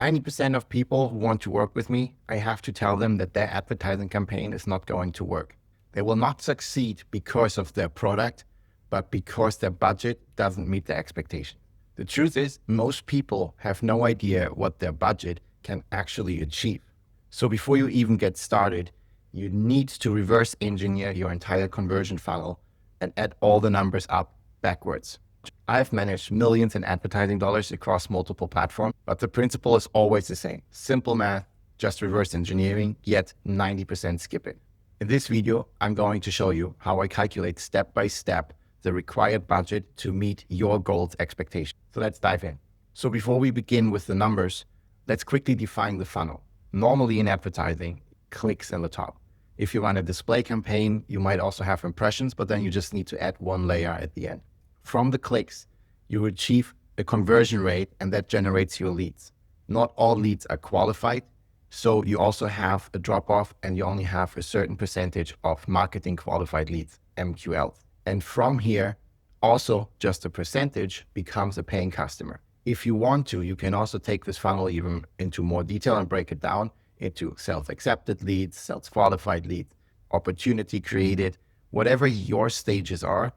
90% of people who want to work with me, I have to tell them that their advertising campaign is not going to work. They will not succeed because of their product, but because their budget doesn't meet their expectation. The truth is, most people have no idea what their budget can actually achieve. So before you even get started, you need to reverse engineer your entire conversion funnel and add all the numbers up backwards. I've managed millions in advertising dollars across multiple platforms, but the principle is always the same. Simple math, just reverse engineering, yet 90% skipping. In this video, I'm going to show you how I calculate step by step the required budget to meet your goals expectation. So let's dive in. So before we begin with the numbers, let's quickly define the funnel. Normally in advertising, clicks in the top. If you run a display campaign, you might also have impressions, but then you just need to add one layer at the end. From the clicks, you achieve a conversion rate and that generates your leads. Not all leads are qualified, so you also have a drop-off and you only have a certain percentage of marketing qualified leads, MQLs. And from here, also just a percentage becomes a paying customer. If you want to, you can also take this funnel even into more detail and break it down into self-accepted leads, self-qualified leads, opportunity created, whatever your stages are,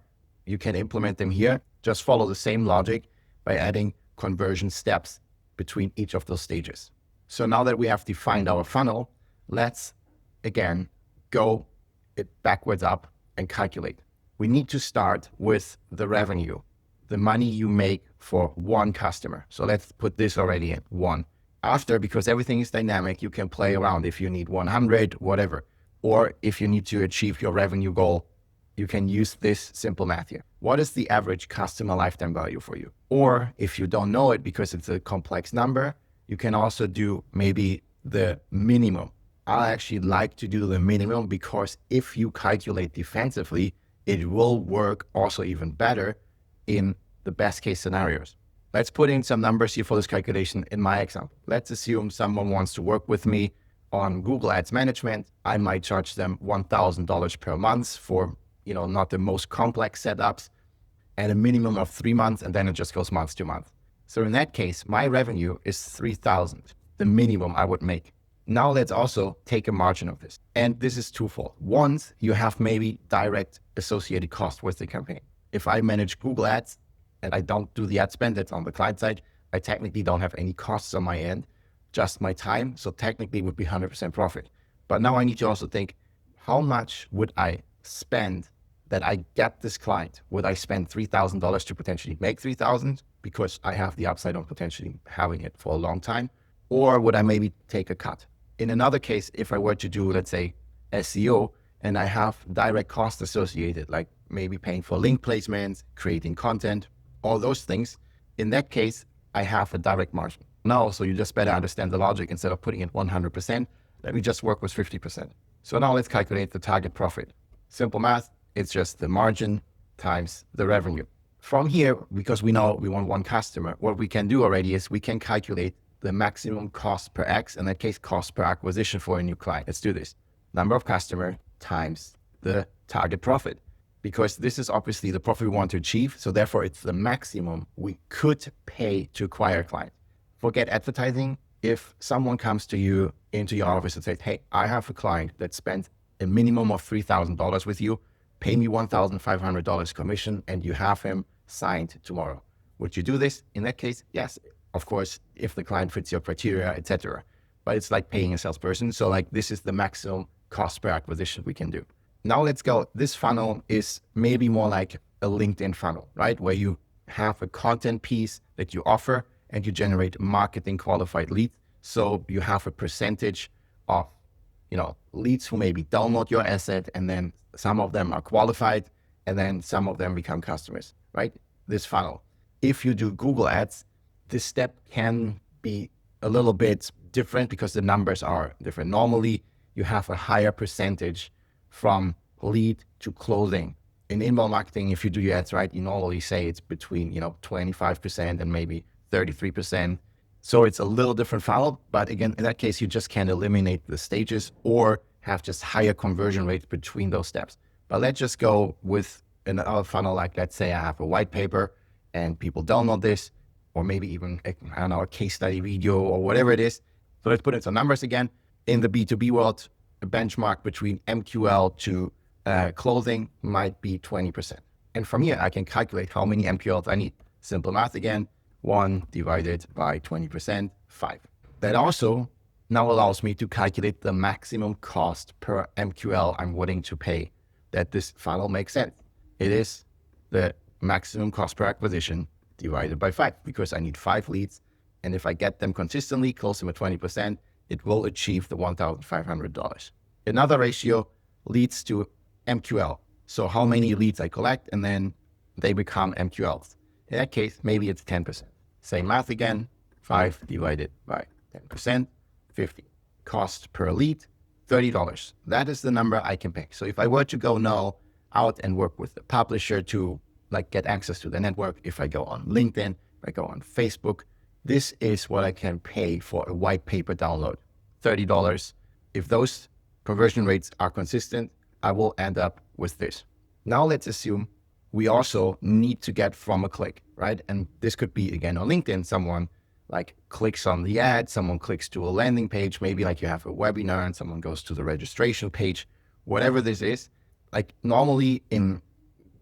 you can implement them here. Just follow the same logic by adding conversion steps between each of those stages. So now that we have defined our funnel, let's again go it backwards up and calculate. We need to start with the revenue, the money you make for one customer. So let's put this already in one. After, because everything is dynamic, you can play around if you need 100, whatever. Or if you need to achieve your revenue goal, you can use this simple math here. What is the average customer lifetime value for you? Or if you don't know it because it's a complex number, you can also do maybe the minimum. I actually like to do the minimum because if you calculate defensively, it will work also even better in the best case scenarios. Let's put in some numbers here for this calculation in my example. Let's assume someone wants to work with me on Google Ads management. I might charge them $1,000 per month for not the most complex setups and a minimum of 3 months, and then it just goes month to month. So in that case, my revenue is $3,000, the minimum I would make. Now let's also take a margin of this. And this is twofold. Once you have maybe direct associated cost with the campaign. If I manage Google Ads and I don't do the ad spend, that's on the client side, I technically don't have any costs on my end, just my time. So technically it would be 100% profit. But now I need to also think, how much would I spend that I get this client? Would I spend $3,000 to potentially make $3,000 because I have the upside on potentially having it for a long time? Or would I maybe take a cut? In another case, if I were to do, let's say, SEO, and I have direct costs associated, like maybe paying for link placements, creating content, all those things, in that case, I have a direct margin. Now, so you just better understand the logic. Instead of putting it 100%, let me just work with 50%. So now let's calculate the target profit. Simple math. It's just the margin times the revenue. From here, because we know we want one customer, what we can do already is we can calculate the maximum cost per X, in that case, cost per acquisition for a new client. Let's do this. Number of customer times the target profit, because this is obviously the profit we want to achieve. So therefore, it's the maximum we could pay to acquire a client. Forget advertising. If someone comes to you into your office and says, hey, I have a client that spent a minimum of $3,000 with you, pay me $1,500 commission, and you have him signed tomorrow. Would you do this? In that case, yes, of course, if the client fits your criteria, etc. But it's like paying a salesperson. So like this is the maximum cost per acquisition we can do. Now let's go. This funnel is maybe more like a LinkedIn funnel, right? Where you have a content piece that you offer and you generate marketing qualified leads. So you have a percentage of leads who maybe download your asset, and then some of them are qualified, and then some of them become customers, right? This funnel. If you do Google Ads, this step can be a little bit different because the numbers are different. Normally, you have a higher percentage from lead to closing. In inbound marketing, if you do your ads right, you normally say it's between 25% and maybe 33%. So it's a little different funnel, but again, in that case, you just can eliminate the stages or have just higher conversion rates between those steps. But let's just go with another funnel, like let's say I have a white paper and people download this. or maybe even, I don't know, a case study video or whatever it is. So let's put in some numbers again. In the B2B world, a benchmark between MQL to closing might be 20%. And from here, I can calculate how many MQLs I need. Simple math again, 1 divided by 20%, 5. That also now allows me to calculate the maximum cost per MQL I'm willing to pay, that this funnel makes sense. It is the maximum cost per acquisition divided by 5, because I need 5 leads. And if I get them consistently, close them at 20%, it will achieve the $1,500. Another ratio, leads to MQL. So how many leads I collect, and then they become MQLs. In that case, maybe it's 10%. Same math again, 5 divided by 10%, 50. Cost per lead, $30. That is the number I can pay. So if I were to go now out and work with the publisher to like get access to the network, if I go on LinkedIn, if I go on Facebook, this is what I can pay for a white paper download, $30. If those conversion rates are consistent, I will end up with this. Now let's assume we also need to get from a click, right? And this could be, again, on LinkedIn, someone like clicks on the ad, someone clicks to a landing page, maybe like you have a webinar and someone goes to the registration page, whatever this is. Like normally in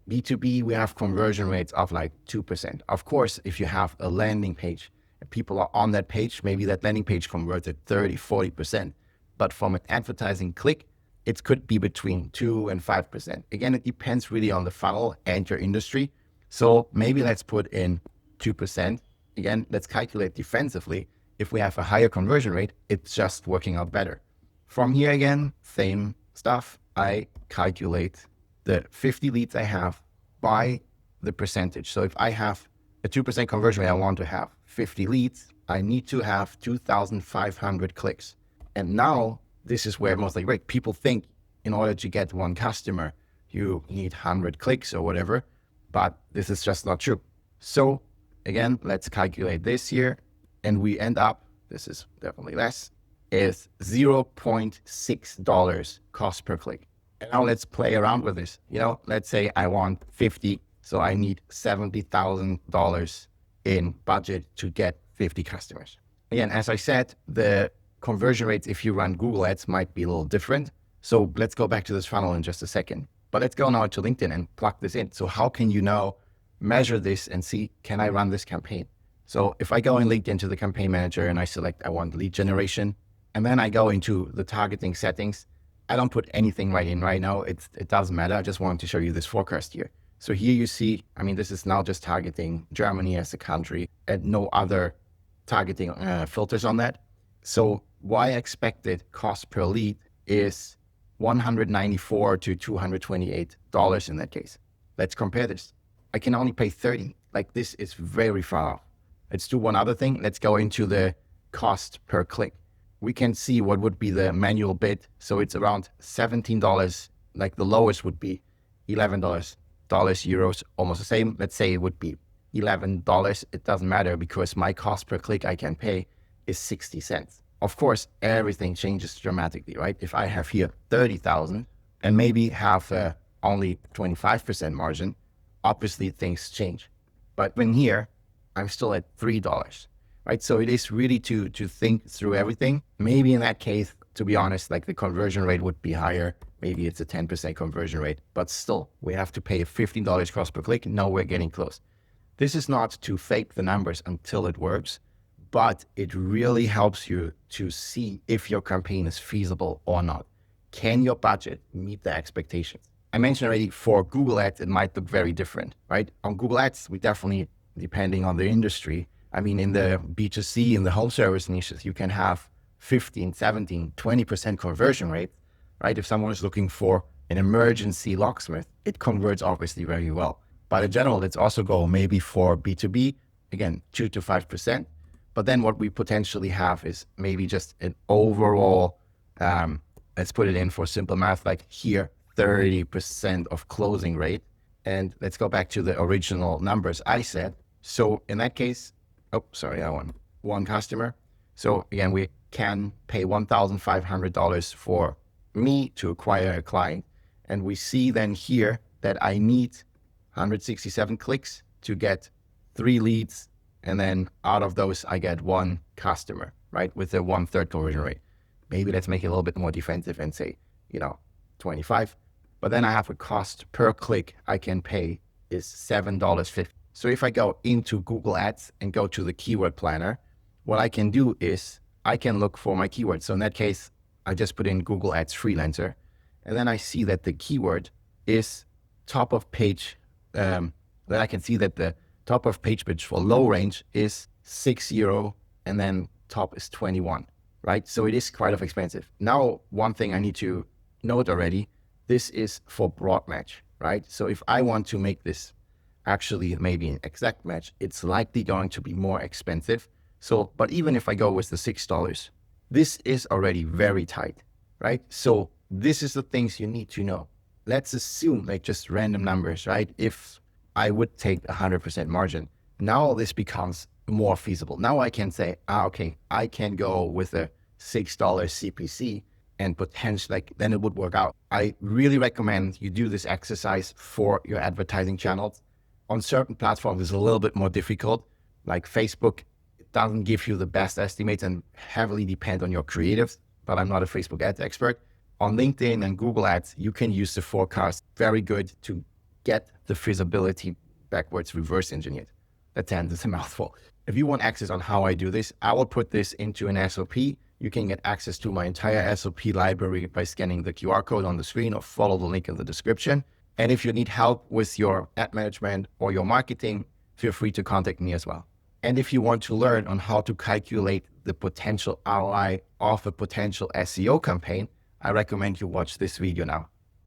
B2B, we have conversion rates of like 2%. Of course, if you have a landing page and people are on that page, maybe that landing page converts at 30, 40%. But from an advertising click, it could be between 2 and 5%. Again, it depends really on the funnel and your industry. So maybe let's put in 2%. Again, let's calculate defensively. If we have a higher conversion rate, it's just working out better. From here again, same stuff. I calculate the 50 leads I have by the percentage. So if I have a 2% conversion rate, I want to have 50 leads, I need to have 2,500 clicks. And now this is where most like people think in order to get one customer, you need 100 clicks or whatever, but this is just not true. So again, let's calculate this here, and we end up, this is definitely less, is $0.6 cost per click. And now let's play around with this. You know, let's say I want 50, so I need $70,000 in budget to get 50 customers. Again, as I said, the conversion rates, if you run Google Ads, might be a little different. So let's go back to this funnel in just a second. But let's go now to LinkedIn and plug this in. So how can you now measure this and see, can I run this campaign? So if I go in LinkedIn to the campaign manager and I select, I want lead generation, and then I go into the targeting settings, I don't put anything right in right now. It doesn't matter. I just wanted to show you this forecast here. So here you see, I mean, this is now just targeting Germany as a country and no other targeting filters on that. So why expected cost per lead is $194 to $228 in that case. Let's compare this. I can only pay 30. Like this is very far off. Let's do one other thing. Let's go into the cost per click. We can see what would be the manual bid. So it's around $17. Like the lowest would be $11, euros, almost the same. Let's say it would be $11. It doesn't matter because my cost per click I can pay is 60 cents. Of course, everything changes dramatically, right? If I have here 30,000 and maybe have only 25% margin, obviously things change. But when here, I'm still at $3, right? So it is really to think through everything. Maybe in that case, to be honest, like the conversion rate would be higher. Maybe it's a 10% conversion rate, but still we have to pay a $15 cost per click. Now we're getting close. This is not to fake the numbers until it works, but it really helps you to see if your campaign is feasible or not. Can your budget meet the expectations? I mentioned already for Google Ads, it might look very different, right? On Google Ads, we definitely, depending on the industry, I mean, in the B2C, in the home service niches, you can have 15, 17, 20% conversion rate, right? If someone is looking for an emergency locksmith, it converts obviously very well. But in general, let's also go maybe for B2B, again, 2 to 5%. But then what we potentially have is maybe just an overall, let's put it in for simple math, like here, 30% of closing rate. And let's go back to the original numbers I said. So in that case, oh, sorry, I want one customer. So again, we can pay $1,500 for me to acquire a client. And we see then here that I need 167 clicks to get 3 leads And then out of those, I get one customer, right? With a 1/3 conversion rate. Maybe let's make it a little bit more defensive and say, 25. But then I have a cost per click I can pay is $7.50. So if I go into Google Ads and go to the keyword planner, what I can do is I can look for my keywords. So in that case, I just put in Google Ads freelancer, and then I see that the keyword is top of page. Then I can see that the top of page pitch for low range is €6, and then top is 21, right? So it is quite expensive. Now, one thing I need to note already, this is for broad match, right? So if I want to make this actually maybe an exact match, it's likely going to be more expensive. So, but even if I go with the $6, this is already very tight, right? So this is the things you need to know. Let's assume like just random numbers, right? If I would take 100% margin, now this becomes more feasible. Now I can say, okay, I can go with a $6 CPC and potentially then it would work out. I really recommend you do this exercise for your advertising channels. On certain platforms, it's a little bit more difficult, like Facebook. It doesn't give you the best estimates and heavily depend on your creatives, but I'm not a Facebook ads expert. On LinkedIn and Google Ads, you can use the forecast very good to get the feasibility backwards reverse engineered. That sounds is a mouthful. If you want access on how I do this, I will put this into an SOP. You can get access to my entire SOP library by scanning the QR code on the screen or follow the link in the description. And if you need help with your ad management or your marketing, feel free to contact me as well. And if you want to learn on how to calculate the potential ROI of a potential SEO campaign, I recommend you watch this video now.